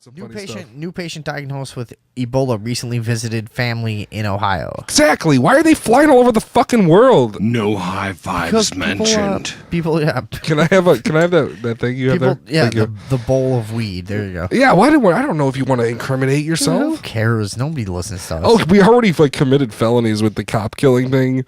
some funny stuff. New patient diagnosed with Ebola recently visited family in Ohio. Exactly. Why are they flying all over the fucking world? No high fives mentioned. People, yeah. Can I have that thing you have there? Yeah, Thank you. the bowl of weed. There you go. Yeah, I don't know if you want to incriminate Who yourself. cares? Nobody listens to us. Oh, we already committed felonies with the cop killing thing.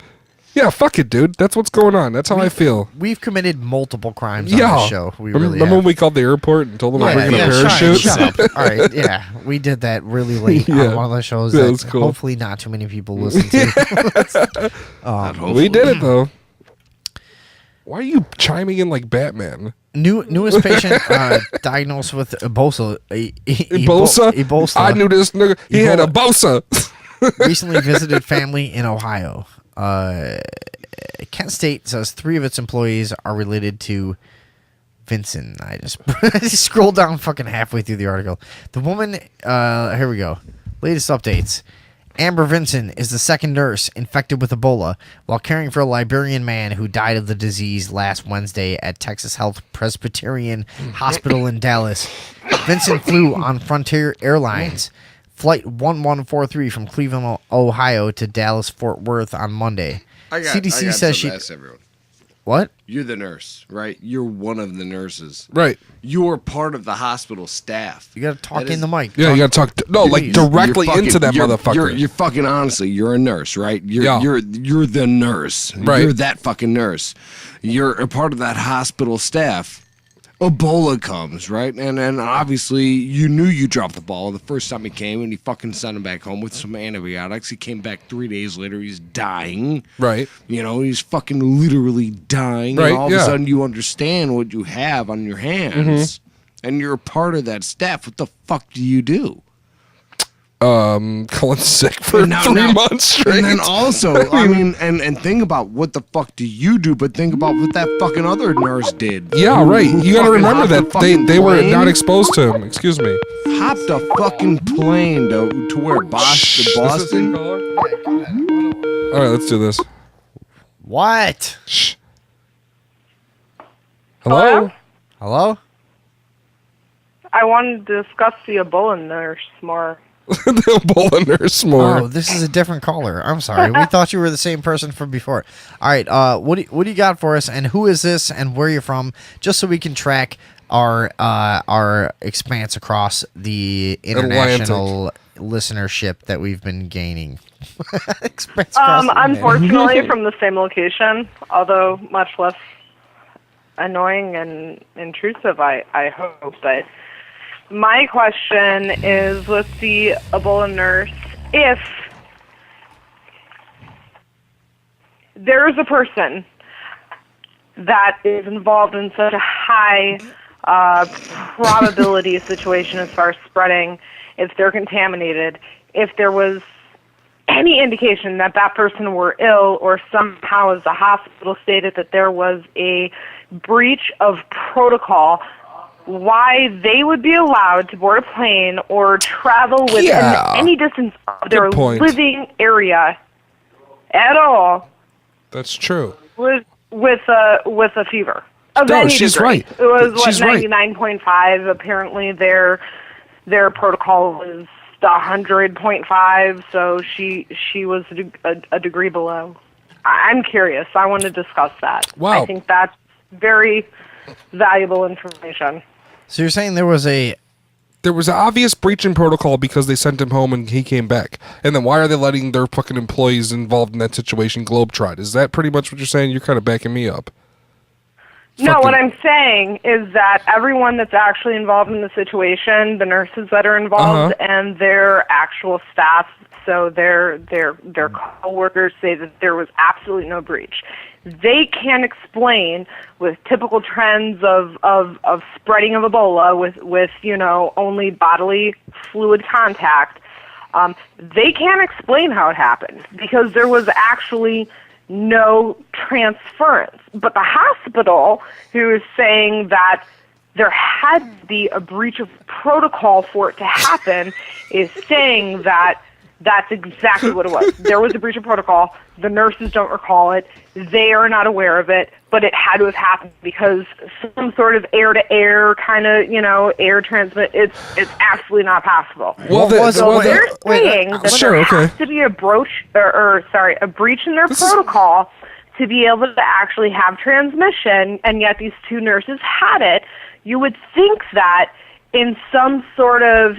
Yeah, fuck it, dude. That's what's going on. That's how I feel. We've committed multiple crimes on this show. We remember when we called the airport and told them we're bringing a parachute? Shut up. All right, yeah. We did that really late on one of the shows that cool. hopefully not too many people listen to. We did it, though. Why are you chiming in like Batman? Newest patient diagnosed with Ebola. Ebola? I knew this nigga. He had Ebola. Recently visited family in Ohio. Kent State says 3 of its employees are related to Vincent. I just scrolled down fucking halfway through the article. The woman, here we go. Latest updates. Amber Vincent is the second nurse infected with Ebola while caring for a Liberian man who died of the disease last Wednesday at Texas Health Presbyterian Hospital in Dallas. Vincent flew on Frontier Airlines Flight 1143 from Cleveland, Ohio to Dallas-Fort Worth on Monday. CDC says she... Everyone. What? You're the nurse, right? You're one of the nurses. Right. You're part of the hospital staff. You got to talk in the mic. Yeah, you got to talk... directly into that motherfucker. You're fucking honestly, you're a nurse, right? You're the nurse. Right. You're that fucking nurse. You're a part of that hospital staff. Ebola comes, right? And obviously you knew you dropped the ball the first time he came, and he fucking sent him back home with some antibiotics. He came back 3 days later. He's dying. Right. You know, he's fucking literally dying. Right, And all of a sudden you understand what you have on your hands, and you're a part of that staff. What the fuck do you do? Calling sick for 3 months straight. And then also, I mean, and think about what the fuck do you do, but think about what that fucking other nurse did. Yeah, right. You gotta remember that they were plane? not exposed to him. Excuse me. Hopped a fucking plane to where? Boston? All right, let's do this. What? Shh. Hello? Hello? I wanted to discuss the Ebola nurse more. The Ebola nurse more. Oh, this is a different caller. I'm sorry. We thought you were the same person from before. All right. What do you got for us? And who is this? And where you're from? Just so we can track our expanse across the international listenership that we've been gaining. Unfortunately, from the same location, although much less annoying and intrusive, I hope. But my question is with the Ebola nurse, if there is a person that is involved in such a high probability situation as far as spreading, if they're contaminated, if there was any indication that that person were ill, or somehow as the hospital stated that there was a breach of protocol, why they would be allowed to board a plane or travel within any distance of their living area at all. That's true. With a fever. No, she's right. It was 99.5. Apparently their protocol was 100.5, so she was a degree below. I'm curious. I want to discuss that. Wow. I think that's very valuable information. So you're saying there was an obvious breach in protocol because they sent him home and he came back. And then why are they letting their fucking employees involved in that situation globetrot? Is that pretty much what you're saying? You're kind of backing me up. No, what I'm saying is that everyone that's actually involved in the situation, the nurses that are involved, and their actual staff, so their co-workers say that there was absolutely no breach. They can explain with typical trends of spreading of Ebola with only bodily fluid contact. They can't explain how it happened because there was actually no transference. But the hospital, who is saying that there had to be a breach of protocol for it to happen, is saying that That's exactly what it was. There was a breach of protocol. The nurses don't recall it. They are not aware of it, but it had to have happened because some sort of air-to-air kind of, air transmit. It's absolutely not possible. Well, They're saying that sure, there has to be a a breach in their protocol to be able to actually have transmission, and yet these two nurses had it. You would think that in some sort of,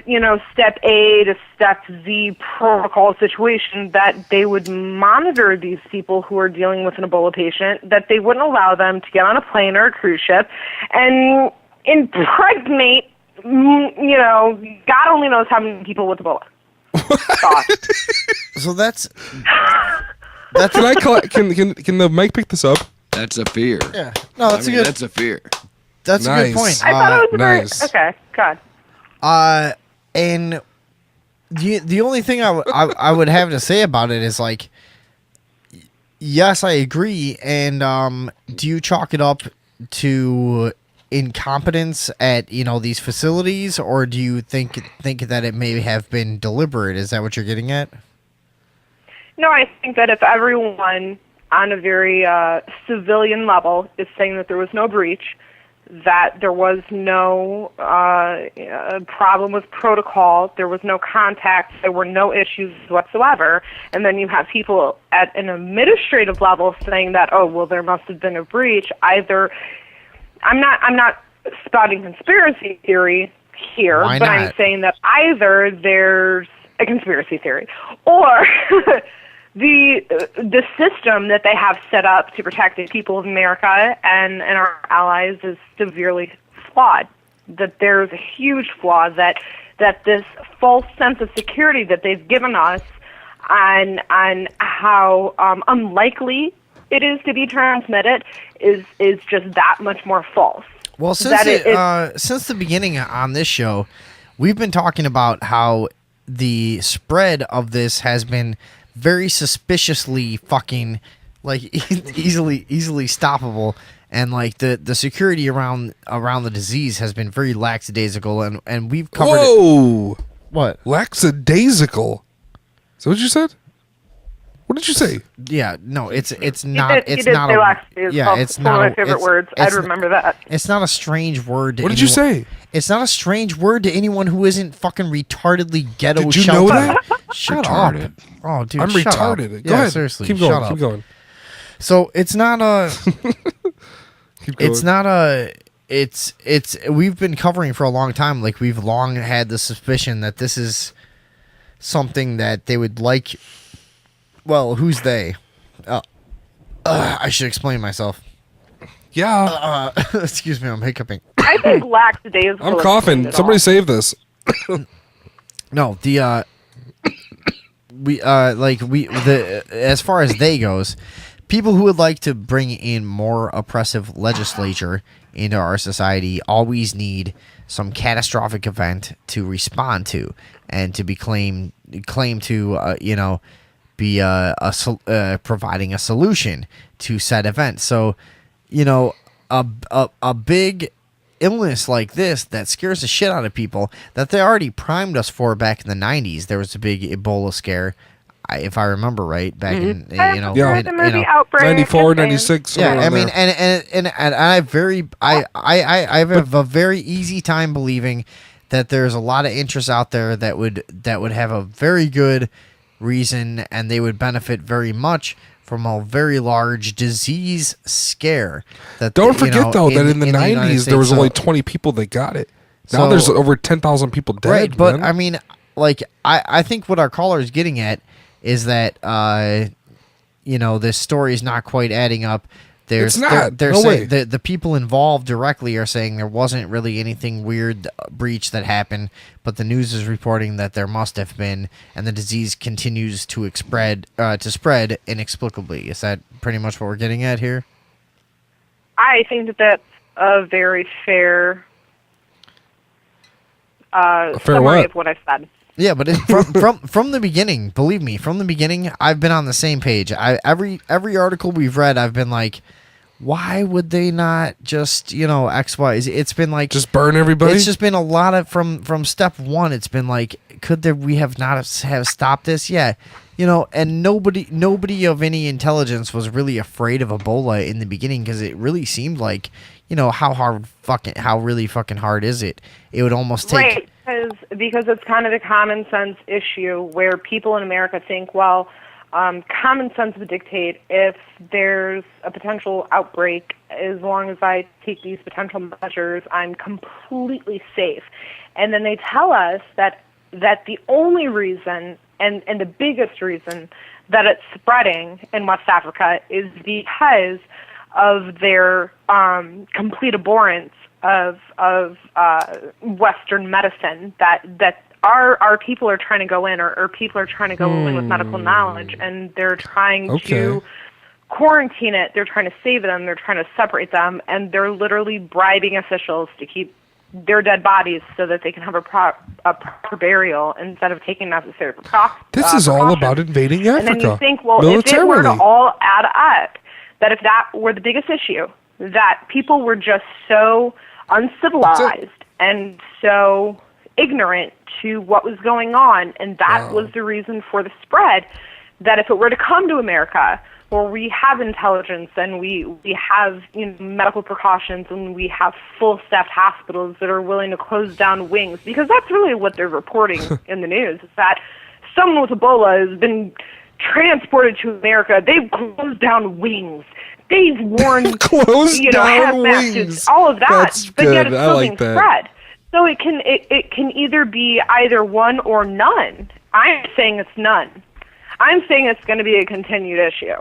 step A to step Z protocol situation that they would monitor these people who are dealing with an Ebola patient, that they wouldn't allow them to get on a plane or a cruise ship and impregnate, God only knows how many people with Ebola. So that's Can I call? Can the mic pick this up? That's a fear. yeah. No, that's That's a fear. That's a good Nice. point. I thought it was Nice. okay, God. And the only thing I would have to say about it is like, yes, I agree. And do you chalk it up to incompetence at these facilities, or do you think that it may have been deliberate? Is that what you're getting at? No, I think that if everyone on a very civilian level is saying that there was no breach, that there was no problem with protocol, there was no contact, there were no issues whatsoever, and then you have people at an administrative level saying that, oh, well, there must have been a breach. Either I'm not spouting conspiracy theory here, Why but not? I'm saying that either there's a conspiracy theory or the system that they have set up to protect the people of America and our allies is severely flawed. That there's a huge flaw that this false sense of security that they've given us on how unlikely it is to be transmitted is just that much more false. Well, since the beginning on this show, we've been talking about how the spread of this has been very suspiciously fucking like easily stoppable, and like the security around the disease has been very lackadaisical, and we've covered Whoa! What? Lackadaisical. Is that what you said? What did you say? Yeah, no, it's not. He It's did not say a. lackadaisical. Yeah, it's one not. of my favorite words. I'd remember that. It's not a strange word. To What did you anyone- say? It's not a strange word to anyone who isn't fucking retardedly ghetto. Did you know sheltered. that? Shut Retarded. up! Oh, dude, I'm shut up. retarded. Go Yeah, ahead. seriously, Keep going. shut up. Keep going. So it's not a. Keep going. It's not a. It's we've been covering for a long time. Like we've long had the suspicion that this is something that they would like. Well, who's they? I should explain myself. Yeah. Excuse me, I'm hiccuping. I think lackadaisical. I'm is coughing. good at Somebody all. save this. No, as far as they goes, people who would like to bring in more oppressive legislature into our society always need some catastrophic event to respond to and to be claim to be providing a solution to said event. So, a big illness like this that scares the shit out of people that they already primed us for back in the 90s. There was a big Ebola scare, if I remember right, back in I remember the movie Outbreak. 94, and- 96. yeah, somewhere I around mean, there. and I have a very easy time believing that there's a lot of interest out there that would have a very good reason, and they would benefit very much from a very large disease scare. That Don't forget though that in the United 90s there was States. only 20 people that got it. Now So- there's over 10,000 people dead. Right, but man. I mean, like I think what our caller is getting at is that this story is not quite adding up. It's not. They're No saying way. the people involved directly are saying there wasn't really anything weird breach that happened, but the news is reporting that there must have been, and the disease continues to spread inexplicably. Is that pretty much what we're getting at here? I think that that's a very fair summary what? of what I said. Yeah, but from the beginning, believe me, from the beginning, I've been on the same page. Every article we've read, I've been like, why would they not just, X, Y, Z? It's been like Just burn everybody? It's just been a lot of from step one. It's been like, could there we have not have stopped this? Yeah, and nobody of any intelligence was really afraid of Ebola in the beginning because it really seemed like, how really fucking hard is it? It would almost take because it's kind of a common sense issue where people in America think, well, common sense would dictate if there's a potential outbreak, as long as I take these potential measures, I'm completely safe. And then they tell us that the only reason and the biggest reason that it's spreading in West Africa is because of their complete abhorrence of Western medicine, that our people are trying to go in, or people are trying to go in with medical knowledge, and they're trying to quarantine it. They're trying to save them. They're trying to separate them, and they're literally bribing officials to keep their dead bodies so that they can have a proper burial instead of taking necessary precautions. This is all about invading Africa. And then you think, well, if it were to all add up, that if that were the biggest issue, that people were just so uncivilized and so ignorant to what was going on, and that was the reason for the spread, that if it were to come to America, where we have intelligence and we have medical precautions and we have full-staffed hospitals that are willing to close down wings, because that's really what they're reporting in the news, is that someone with Ebola has been transported to America. They've closed down wings. They've worn closed down hazmat wings. suits, all of that, That's but good. yet it's I still like being that. spread. So it can either be either one or none. I'm saying it's none. I'm saying it's going to be a continued issue.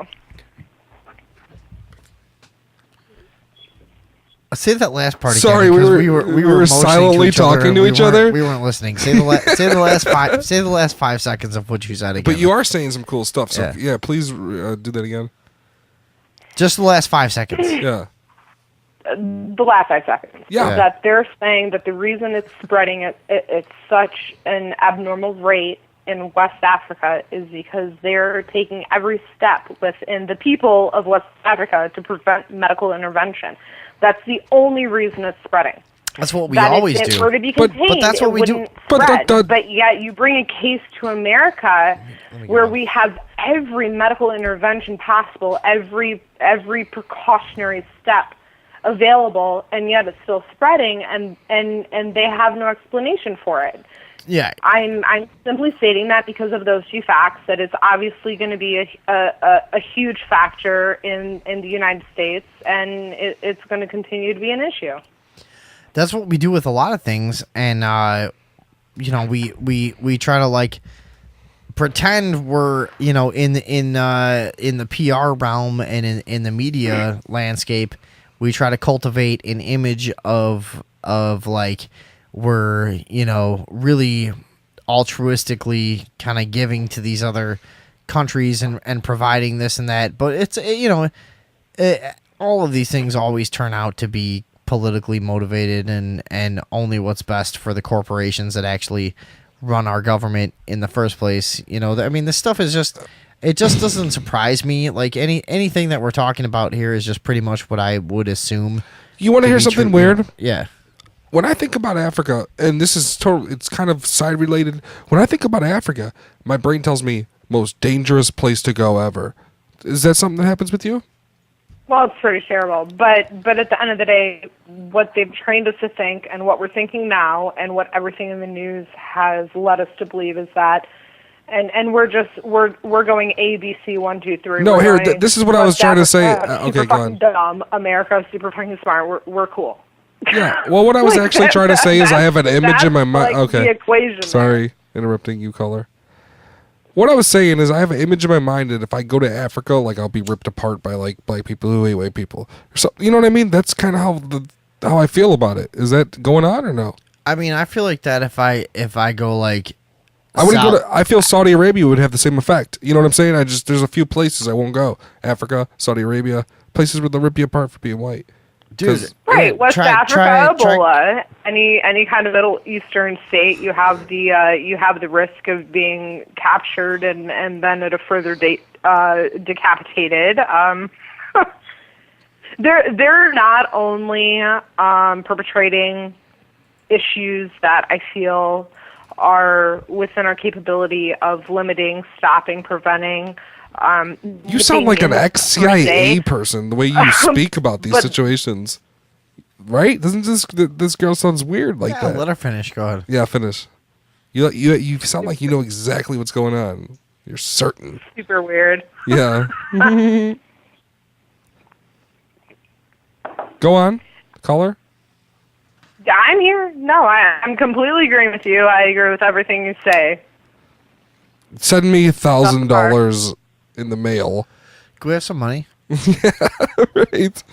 Say that last part again. Sorry, because we were motioning silently talking to each other. We weren't listening. Say the last 5 seconds of what you said again. But you are saying some cool stuff, so Yeah. please do that again. Just the last 5 seconds. Yeah. The last 5 seconds. Yeah. That they're saying that the reason it's spreading at such an abnormal rate in West Africa is because they're taking every step within the people of West Africa to prevent medical intervention. That's the only reason it's spreading. That's what we always if do. it were to be contained, that's what we do. But yet you bring a case to America where we have every medical intervention possible, every precautionary step available, and yet it's still spreading, and they have no explanation for it. Yeah. I'm simply stating that because of those two facts, that it's obviously going to be a huge factor in the United States, and it's going to continue to be an issue. That's what we do with a lot of things, and we try to like pretend we're in the PR realm and in the media landscape. We try to cultivate an image of like we're really altruistically kind of giving to these other countries and providing this and that, but it's all of these things always turn out to be politically motivated and only what's best for the corporations that actually run our government in the first place. I mean, this stuff is just, it just doesn't surprise me. Like anything that we're talking about here is just pretty much what I would assume. You want to hear something weird? Yeah. When I think about Africa, and this is it's kind of side related. When I think about Africa, my brain tells me most dangerous place to go ever. Is that something that happens with you? Well, it's pretty terrible, but at the end of the day, what they've trained us to think, and what we're thinking now, and what everything in the news has led us to believe is that, and we're going A, B, C, 1, 2, 3. No, we're here, going, this is what I was trying to say. Okay, super go fucking on. dumb. America, super fucking smart. We're cool. Yeah. Well, what I was actually trying to say is I have an image in my mind. Like Okay. the equation. Sorry, interrupting you, caller. What I was saying is I have an image in my mind that if I go to Africa, like I'll be ripped apart by like black people who hate white people. So you know what I mean? That's kind of how I feel about it. Is that going on or no? I mean, I feel like that if I go like I wouldn't go to. I feel Saudi Arabia would have the same effect. You know what I'm saying? There's a few places I won't go. Africa, Saudi Arabia, places where they'll rip you apart for being white. Dude, Right, West try- Africa, try- Ebola, any kind of Middle Eastern state, you have the risk of being captured and then at a further date decapitated. They're not only perpetrating issues that I feel are within our capability of limiting, stopping, preventing. You sound like an ex-CIA day. person the way you speak about these situations. Right? Doesn't this girl sounds weird like that? Let her finish. Go ahead. Yeah, finish. You sound like you know exactly what's going on. You're certain. Super weird. Yeah. Go on, caller. I'm here. No, I'm completely agreeing with you. I agree with everything you say. Send me $1,000 in the mail. Can we have some money? Right?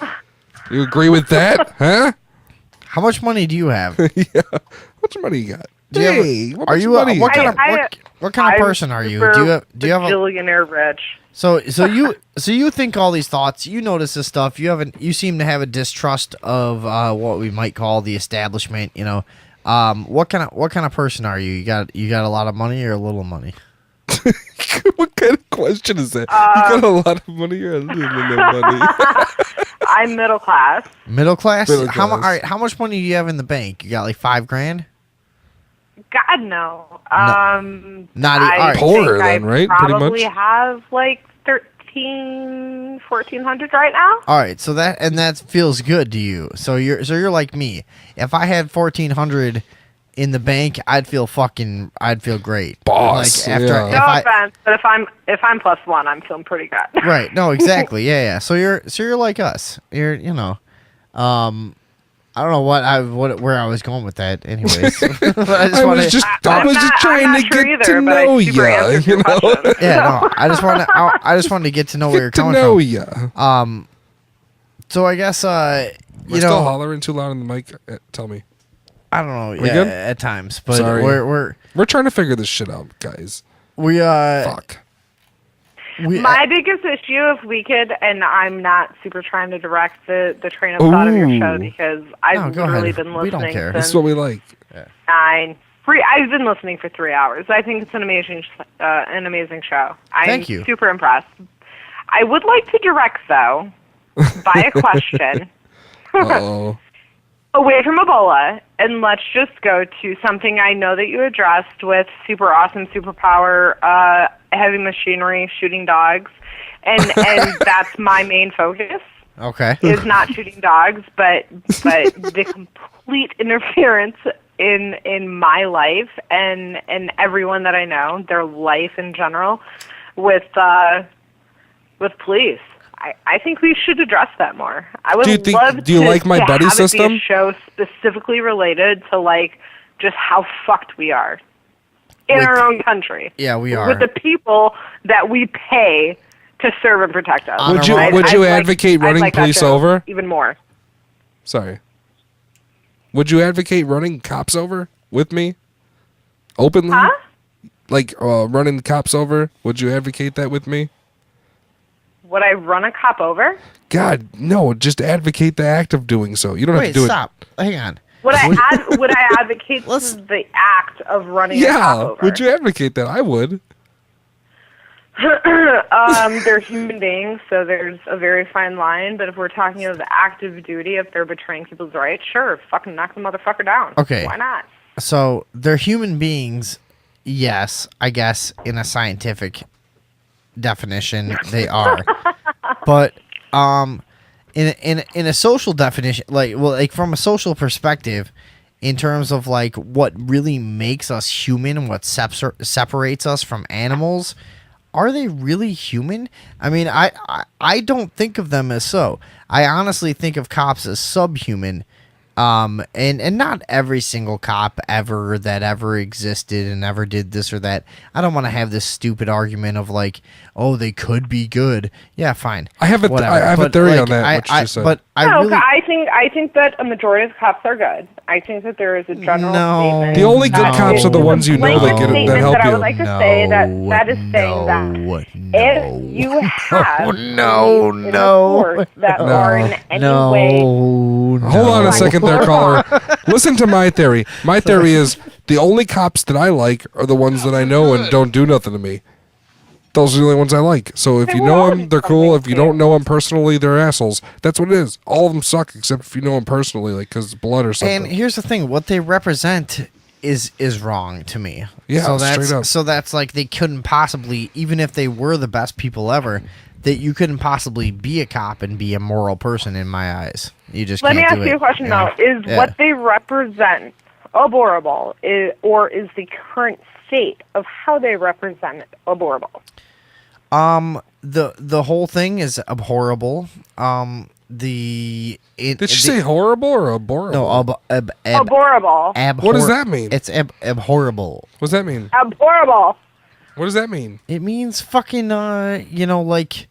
You agree with that, huh? How much money do you have? Yeah. How much money you got? Do you have- Hey, how are much you money what kind of I- what kind of I'm person are you? super Do you have a billionaire rich? so you think all these thoughts, you notice this stuff, you seem to have a distrust of what we might call the establishment, you know. What kind of person are you? You got a lot of money or a little money? What kind of question is that? You got a lot of money or a little money? I'm middle class. Middle class? Middle All class. right, how much money do you have in the bank? You got like $5,000? God, no. Not all right. Poorer think then, I right? Pretty Probably much? have like 1,400 right now. All right, so that feels good to you. So you're like me. If I had 1,400 in the bank, I'd feel great. Boss, Like after yeah. if No I offense, but if I'm +1, I'm feeling pretty good. right, no, exactly, yeah. So you're like us. You're I don't know where I was going with that. Anyways, but I was just trying to get to know you. You know, yeah, no, I just wanted to get to know where you're get to coming know from. you. So I guess Am you I still know, hollering too loud in the mic? Tell me. I don't know. We Yeah, good? at times, but Sorry. we're We're trying to figure this shit out, guys. we Fuck. My biggest issue, if we could, and I'm not super trying to direct the train of thought of your show Ooh. because No, I've go literally ahead. been We don't listening care. This is since what we like. 9. I've been listening for 3 hours. I think it's an amazing show. I'm Thank you. super impressed. I would like to direct, though, by a question Uh-oh. away from Ebola, and let's just go to something I know that you addressed with super awesome superpower, heavy machinery, shooting dogs, and that's my main focus. okay. Is not shooting dogs, but the complete interference in my life and everyone that I know, their life in general, with police. I think we should address that more. I would love do you like my buddy have it be system? a show specifically related to like just how fucked we are in our own country. Yeah, we are. With the people that we pay to serve and protect us. Would you- would you advocate running that police show over? even more? Sorry. Would you advocate running cops over with me? Openly? Huh? Like running the cops over? Would you advocate that with me? Would I run a cop over? God, no, just advocate the act of doing so. You don't have Wait, to do stop. Hang on. Would I advocate the act of running it. a cop Yeah, over? would you advocate that? I would. They're human beings, so there's a very fine line. But if we're talking of the active duty, if they're betraying people's rights, sure, fucking knock the motherfucker down. Okay. Why not? So they're human beings. Yes, I guess in a scientific definition they are. But in a social definition, like from a social perspective, in terms of like what really makes us human and what separates us from animals, are they really human? I mean, I don't think of them as so. I honestly think of cops as subhuman. And not every single cop that ever existed and ever did this or that. I don't want to have this stupid argument of like, oh, they could be good. Yeah, fine. I have a Whatever. theory on that. What you just said. But I No, really, I think that a majority of cops are good. I think that there is a general No. statement. The only good that cops is are the a ones you know that blanket get it, that statement help I you. would like to say that is saying that if you have no, police in no, a force that no, are in any way Hold on a second there, caller. Listen to my theory. My theory is the only cops that I like are the ones that I know and don't do nothing to me. Those are the only ones I like. So if They you will know all them, do they're cool. something If you to you. don't know them personally, they're assholes. That's what it is. All of them suck except if you know them personally, like because blood or something. And here's the thing: what they represent is wrong to me. Yeah, so straight up. that's like they couldn't possibly, even if they were the best people ever, that you couldn't possibly be a cop and be a moral person in my eyes. You just Let can't me ask do you it, a question know? though: Is Yeah. what they represent abhorrible, or is the current state of how they represent it abhorrible? The whole thing is abhorrible. Did you say horrible or abhorrible? No, Abhorrible. What does that mean? It's abhorrible. What does that mean? Abhorrible. What does that mean? It means fucking like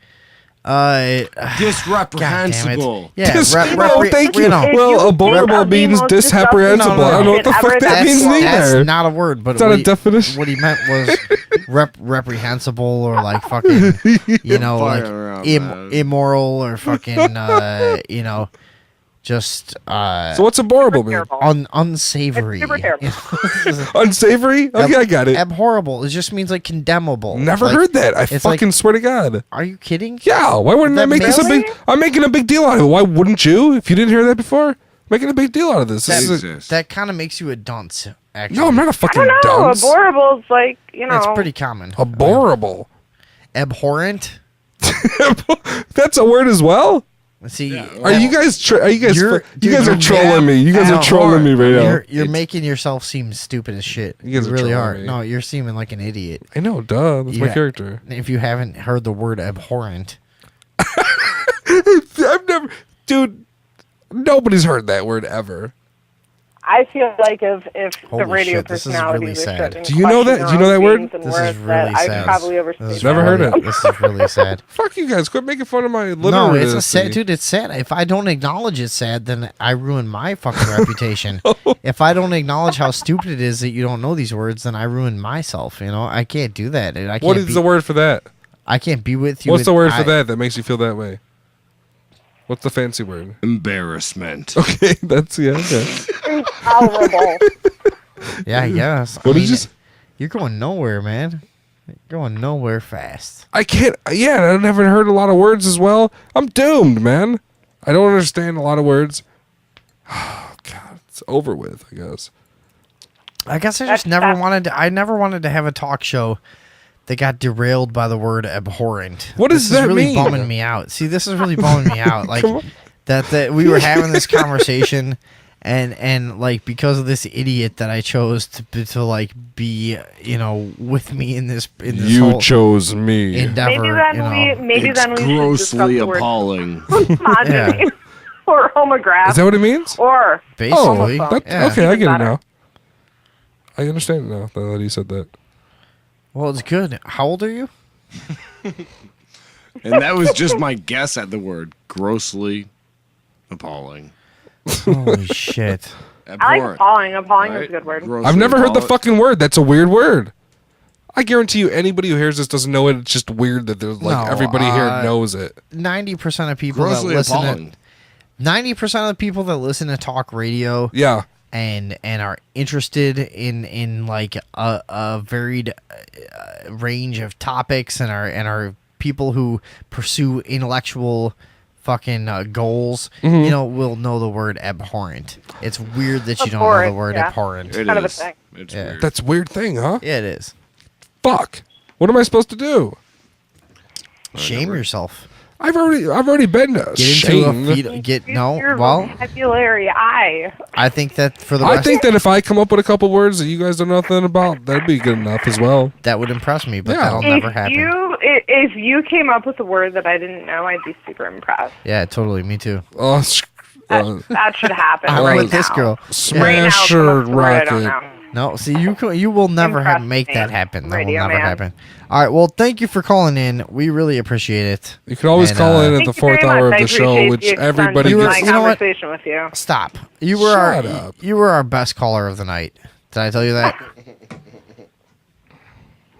Disreprehensible. Yeah, Thank you. you know. If Well, you abhorrible think of the means most disapprehensible. disgusting No, I don't know what the shit fuck ever that done means before. neither. That's not a word, but It's not a definition. what he meant was reprehensible or like fucking, like around, man. immoral or fucking, just So what's abhorrible mean? Terrible. unsavory. It's super terrible. Unsavory? Okay, I got it. Abhorrible. It just means like condemnable. Never Like, heard that. I it's fucking like- swear to God. Are you kidding? Yeah, why wouldn't I That make this a really? big? I'm making a big deal out of it. Why wouldn't you? If you didn't hear that before, making a big deal out of this. This is a- Jesus. That kind of makes you a dunce. Actually, no, I'm not a I fucking don't know. dunce. Abhorrible's like, It's pretty common. Abhorrible. Abhorrent. That's a word as well. See, Are you guys? Are you guys? You're- You dude, guys are you're trolling me. You guys are trolling me right now. You're making yourself seem stupid as shit. You guys are really trolling are. me. No, you're seeming like an idiot. I know, duh. That's my Yeah. character. If you haven't heard the word abhorrent, I've never, dude. Nobody's heard that word ever. I feel like if Holy the radio shit, this is personalities really are sad. starting Do you know that- question do you know their that own word? meanings and this is words, really that sad. I probably This overstated. is Never heard really- it. This is really sad. Fuck you guys. Quit making fun of my literacy. No, it's a sad, dude. It's sad. If I don't acknowledge it's sad, then I ruin my fucking reputation. If I don't acknowledge how stupid it is that you don't know these words, then I ruin myself. I can't do that. I can't What is the word for that? I can't be with you. What's the word for I- that makes you feel that way? What's the fancy word? Embarrassment. Okay, that's yeah. Okay. Intolerable. Yeah, yes. What did you s- You're going nowhere, man. You're going nowhere fast. I can't. Yeah, I never heard a lot of words as well. I'm doomed, man. I don't understand a lot of words. Oh God, it's over with. I guess. I guess I just never wanted to. I never wanted to have a talk show that got derailed by the word abhorrent. What does this that is really mean? bumming me out. See, this is really bumming me out. Like Come on. that we were having this conversation, and like because of this idiot that I chose to like be with me in this You whole chose me. endeavor. Maybe It's then we should discuss grossly the word appalling. misogyny or homograph Is that what it means? or Basically, Oh, that, yeah. okay. I get it Better. now. I understand it now that you said that. Well, it's good. How old are you? And that was just my guess at the word. Grossly appalling. Holy shit. I like Abhorrent, appalling. Appalling is right? a good word. Grossly I've never heard the appalling. fucking word. That's a weird word. I guarantee you, anybody who hears this doesn't know it. It's just weird that there's like No, everybody here knows it. 90% of people Grossly that listen appalling. to 90% of the people that listen to talk radio Yeah. and are interested in like a varied range of topics and are people who pursue intellectual fucking goals, will know the word abhorrent. It's weird that you don't know the Abhorrent, word yeah. abhorrent. It Kind of a is. thing. It's Yeah. weird. That's a weird thing, huh? Yeah, it is. Fuck. What am I supposed to do? Shame yourself. I've already been Get into shamed. a feed. Get Use no. your Well, vocabulary. I think that for the I rest, think that if I come up with a couple words that you guys don't know nothing about, that'd be good enough as well. that would impress me, but Yeah. that'll never happen. If you came up with a word that I didn't know, I'd be super impressed. Yeah, totally. Me too. Oh, That should happen. I'm right with this now. girl. Right now, smash come or up with a word I don't rocket. know. No, see, you will never make that happen. That will Radio never man. happen. All right, well, thank you for calling in. We really appreciate it. You can always And, call in at Thank the you fourth very hour much. of I the show, appreciate which the extent everybody of You my gets. You know what? conversation with you. Stop. You were Shut up. You were our best caller of the night. Did I tell you that?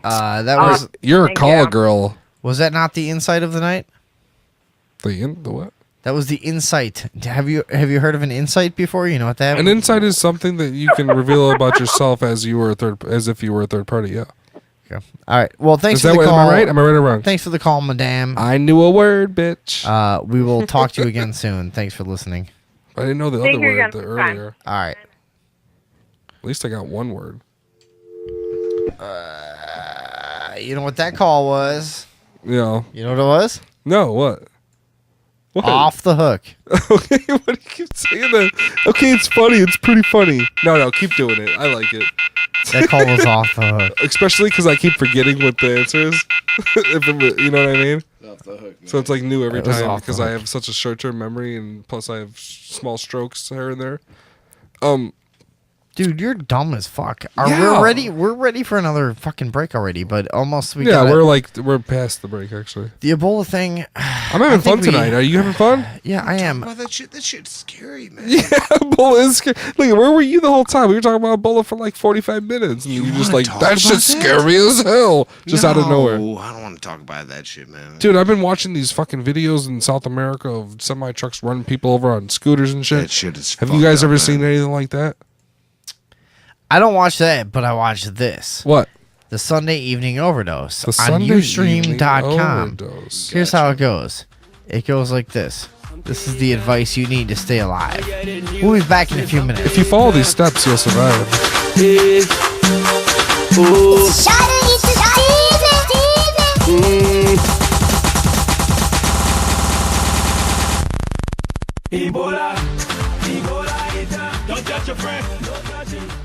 That was You're a Thank call you. girl. was that not the insight of the night? The what? That was the insight. Have you heard of an insight before? You know what that? An insight is something that you can reveal about yourself as if you were a third party. Yeah. Okay. All right. Well, thanks Is for that the what, call. am I right? Am I right or wrong? Thanks for the call, madame. I knew a word, bitch. We will talk to you again soon. Thanks for listening. I didn't know the Thank other you word again the for your time. earlier. All right. At least I got one word. You know what that call was? Yeah. You know what it was? No, what? What? Off the hook. Okay, what do you keep saying that? Okay, it's funny. It's pretty funny. No, keep doing it. I like it. That call was off the hook. Especially because I keep forgetting what the answer is. You know what I mean? Off the hook, man. So it's like new every It was time off the because I hook. have such a short-term memory and plus I have small strokes here and there. Dude, you're dumb as fuck. Yeah. We're ready for another fucking break already, but almost we Yeah, gotta- we're past the break actually. the Ebola thing. I'm having fun tonight. Are you having fun? Yeah, I am. About that shit. That shit's scary, man. Yeah, Ebola is scary. Look, where were you the whole time? We were talking about Ebola for like 45 minutes, and You you're just wanna like, talk that about shit's that? scary as hell, just out of nowhere. No, I don't want to talk about that shit, man. Dude, I've been watching these fucking videos in South America of semi trucks running people over on scooters and shit. That shit is. Have you fucked guys up, ever man. seen anything like that? I don't watch that, but I watch this. What? The Sunday Evening Overdose The on Sunday Ustream.com. Evening Overdose. Here's how it goes. It goes like this. This is the advice you need to stay alive. We'll be back in a few minutes. If you follow these steps, you'll survive. Ebola, Ebola, don't touch your friend.